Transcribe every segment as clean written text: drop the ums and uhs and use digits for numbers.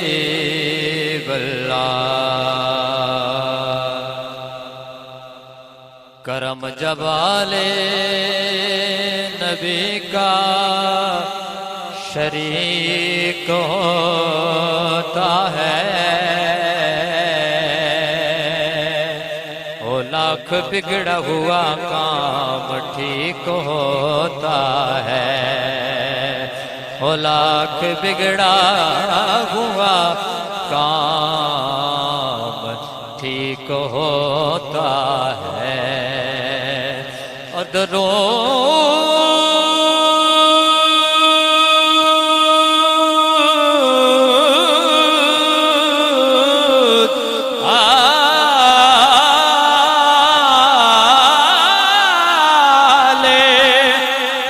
حبیب اللہ کرم جبال نبی کا شریک ہوتا ہے وہ لاکھ بگڑا ہوا کام ٹھیک ہوتا ہے وہ لاکھ بگڑا ہوا کام ٹھیک ہوتا ہے اور درود آل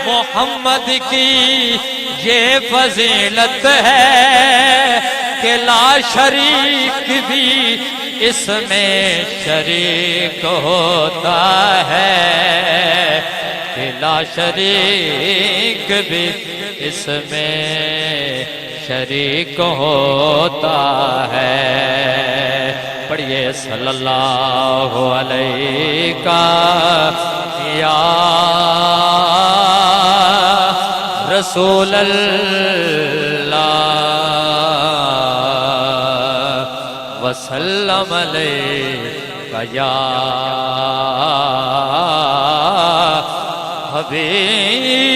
محمد کی یہ فضیلت ہے کہ لا شریک بھی اس میں شریک ہوتا ہے کہ لا شریک بھی اس میں شریک ہوتا ہے پڑھیے صلی اللہ علیہ یا رسول اللہ وسلم علیہ یا حبیب